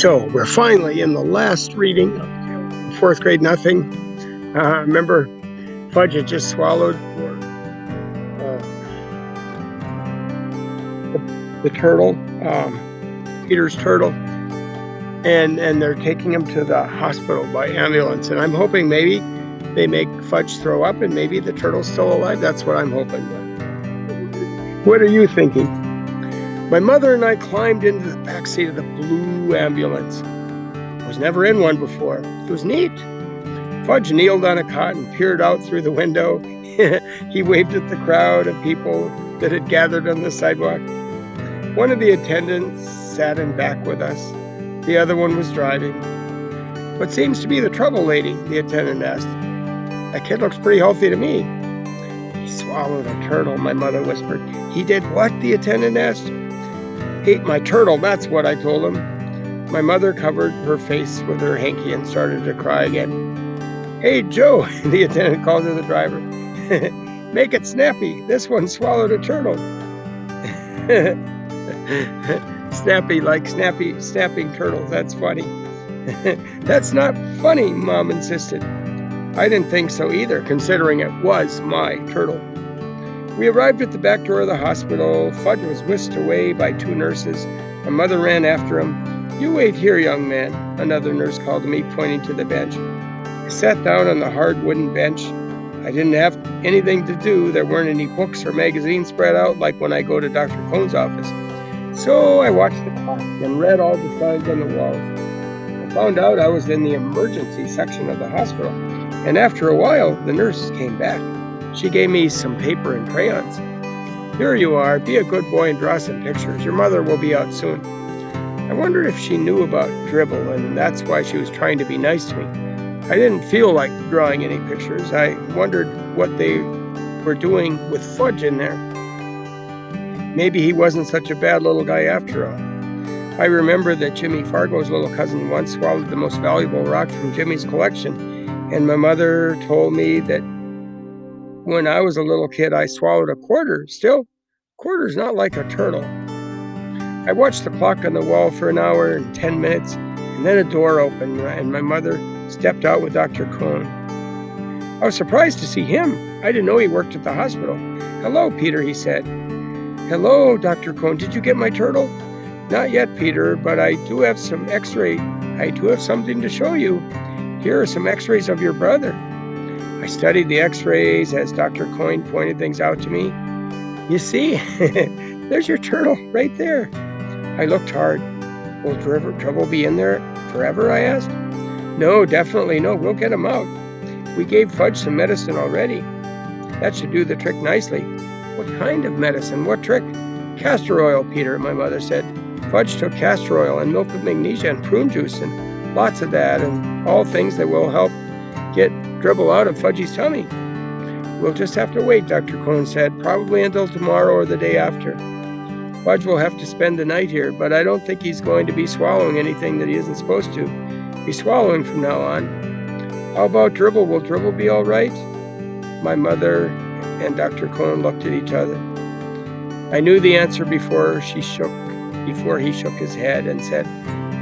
So we're finally in the last reading of fourth grade nothing. Remember, Fudge had just swallowed for the turtle, Peter's turtle, and they're taking him to the hospital by ambulance. And I'm hoping maybe they make Fudge throw up and maybe the turtle's still alive. That's what I'm hoping. What are you thinking? My mother and I climbed into the back seat of the blue ambulance. I was never in one before. It was neat. Fudge kneeled on a cot and peered out through the window. He waved at the crowd of people that had gathered on the sidewalk. One of the attendants sat in back with us. The other one was driving. "What seems to be the trouble, lady?" the attendant asked. "That kid looks pretty healthy to me." "He swallowed a turtle," my mother whispered. "He did what?" the attendant asked. "Ate my turtle, that's what," I told him. My mother covered her face with her hanky and started to cry again. "Hey, Joe," the attendant called to the driver. "Make it snappy. This one swallowed a turtle." Snappy, like snapping turtles. That's funny. "That's not funny," Mom insisted. I didn't think so either, considering it was my turtle. We arrived at the back door of the hospital. Fudge was whisked away by two nurses. My mother ran after him. "You wait here, young man," another nurse called to me, pointing to the bench. I sat down on the hard wooden bench. I didn't have anything to do. There weren't any books or magazines spread out like when I go to Dr. Cohn's office. So I watched the clock and read all the signs on the walls. I found out I was in the emergency section of the hospital. And after a while, the nurse came back. She gave me some paper and crayons. "Here you are. Be a good boy and draw some pictures. Your mother will be out soon." I wondered if she knew about dribble, and that's why she was trying to be nice to me. I didn't feel like drawing any pictures. I wondered what they were doing with Fudge in there. Maybe he wasn't such a bad little guy after all. I remember that Jimmy Fargo's little cousin once swallowed the most valuable rock from Jimmy's collection, and my mother told me that when I was a little kid, I swallowed a quarter. Still, quarter's not like a turtle. I watched the clock on the wall for an hour and 10 minutes, and then a door opened, and my mother stepped out with Dr. Cohn. I was surprised to see him. I didn't know he worked at the hospital. "Hello, Peter," he said. "Hello, Dr. Cohn. Did you get my turtle?" "Not yet, Peter, but I do have some x-ray. I do have something to show you. Here are some x-rays of your brother." I studied the x-rays as Dr. Cohn pointed things out to me. "You see, there's your turtle right there." I looked hard. "Will Dribble be in there forever?" I asked. "No, definitely no. We'll get him out. We gave Fudge some medicine already. That should do the trick nicely." "What kind of medicine? What trick?" "Castor oil, Peter," my mother said. "Fudge took castor oil and milk of magnesia and prune juice and lots of that, and all things that will help get Dribble out of Fudgy's tummy." "We'll just have to wait," Dr. Cohn said, "probably until tomorrow or the day after. Fudge will have to spend the night here, but I don't think he's going to be swallowing anything that he isn't supposed to. He's swallowing from now on." "How about Dribble? Will Dribble be all right?" My mother and Dr. Cohn looked at each other. I knew the answer before he shook his head and said,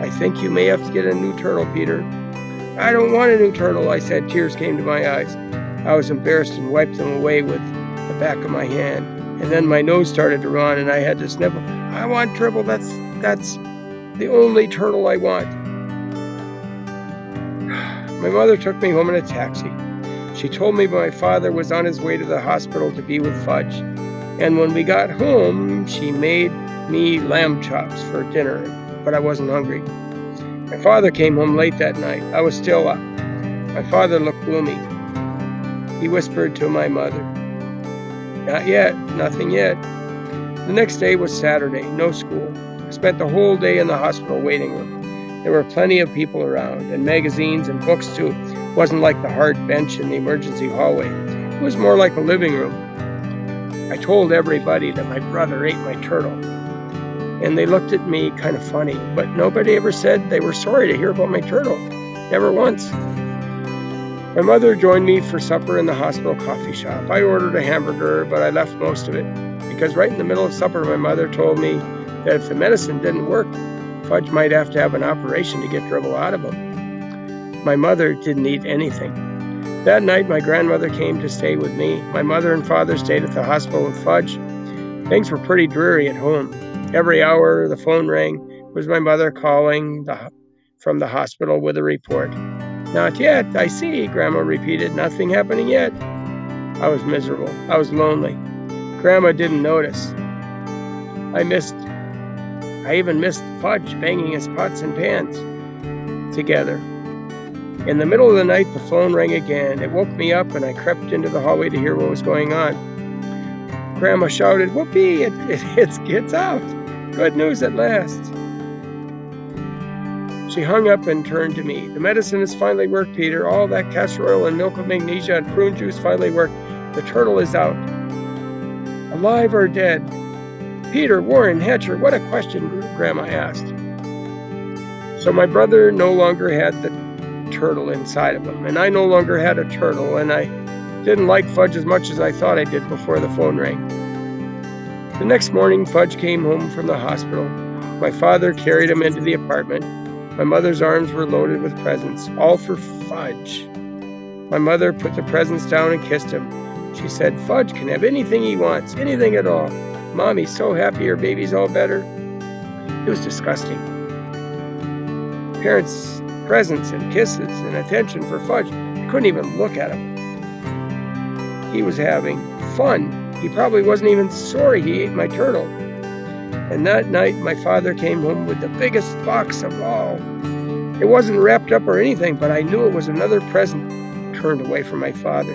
"I think you may have to get a new turtle, Peter." "I don't want a new turtle," I said. Tears came to my eyes. I was embarrassed and wiped them away with the back of my hand. And then my nose started to run and I had to sniffle. "I want Dribble. That's the only turtle I want." My mother took me home in a taxi. She told me my father was on his way to the hospital to be with Fudge. And when we got home, she made me lamb chops for dinner, but I wasn't hungry. My father came home late that night. I was still up. My father looked gloomy. He whispered to my mother, "Not yet, nothing yet." The next day was Saturday, no school. I spent the whole day in the hospital waiting room. There were plenty of people around, and magazines and books too. It wasn't like the hard bench in the emergency hallway. It was more like a living room. I told everybody that my brother ate my turtle, and they looked at me kind of funny, but nobody ever said they were sorry to hear about my turtle. Never once. My mother joined me for supper in the hospital coffee shop. I ordered a hamburger, but I left most of it, because right in the middle of supper, my mother told me that if the medicine didn't work, Fudge might have to have an operation to get Dribble out of him. My mother didn't eat anything. That night, my grandmother came to stay with me. My mother and father stayed at the hospital with Fudge. Things were pretty dreary at home. Every hour, the phone rang. It was my mother calling from the hospital with a report. "Not yet, I see," Grandma repeated. "Nothing happening yet." I was miserable. I was lonely. Grandma didn't notice. I even missed Fudge banging his pots and pans together. In the middle of the night, the phone rang again. It woke me up, and I crept into the hallway to hear what was going on. Grandma shouted, "Whoopee, it's out. Good news at last." She hung up and turned to me. "The medicine has finally worked, Peter. All that castor oil and milk of magnesia and prune juice finally worked. The turtle is out." "Alive or dead?" "Peter, Warren, Hatcher, what a question," Grandma asked. So my brother no longer had the turtle inside of him, and I no longer had a turtle, and I didn't like Fudge as much as I thought I did before the phone rang. The next morning, Fudge came home from the hospital. My father carried him into the apartment. My mother's arms were loaded with presents, all for Fudge. My mother put the presents down and kissed him. She said, "Fudge can have anything he wants, anything at all. Mommy's so happy her baby's all better." It was disgusting. Parents' presents and kisses and attention for Fudge. I couldn't even look at him. He was having fun. He probably wasn't even sorry he ate my turtle. And that night, my father came home with the biggest box of all. It wasn't wrapped up or anything, but I knew it was another present. I turned away from my father.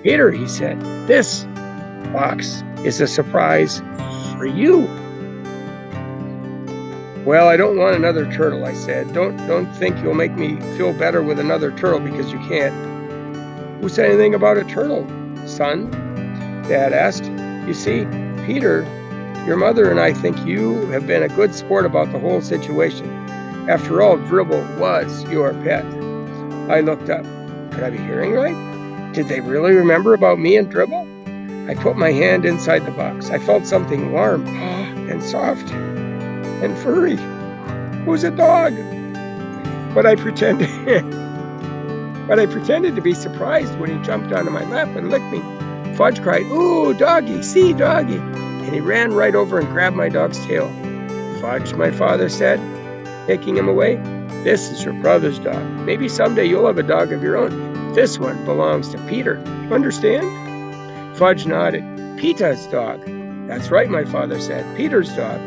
"Peter," he said, "this box is a surprise for you." "Well, I don't want another turtle," I said. Don't think you'll make me feel better with another turtle, because you can't." "Who said anything about a turtle, son?" Dad asked. "You see, Peter, your mother and I think you have been a good sport about the whole situation. After all, Dribble was your pet." I looked up. Could I be hearing right? Did they really remember about me and Dribble? I put my hand inside the box. I felt something warm and soft and furry. It was a dog. But I pretended to be surprised when he jumped onto my lap and licked me. Fudge cried, "Ooh, doggy, see, doggy." And he ran right over and grabbed my dog's tail. "Fudge," my father said, taking him away, "this is your brother's dog. Maybe someday you'll have a dog of your own. This one belongs to Peter. Understand?" Fudge nodded. "Peter's dog." "That's right," my father said, "Peter's dog."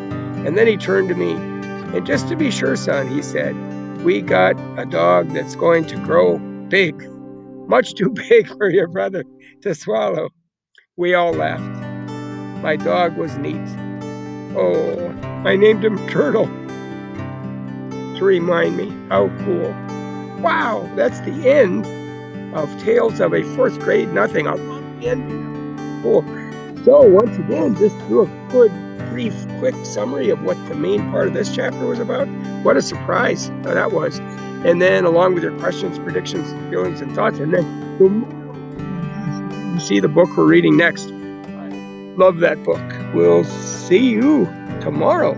And then he turned to me. "And just to be sure, son," he said, "we got a dog that's going to grow big. Much too big for your brother to swallow." We all laughed. My dog was neat. Oh, I named him Turtle to remind me how cool. Wow, that's the end of Tales of a Fourth Grade Nothing. I love the ending. Cool. So once again, just do a good, brief, quick summary of what the main part of this chapter was about. What a surprise that was. And then along with your questions, predictions, feelings, and thoughts, and then you see the book we're reading next. I love that book. We'll see you tomorrow.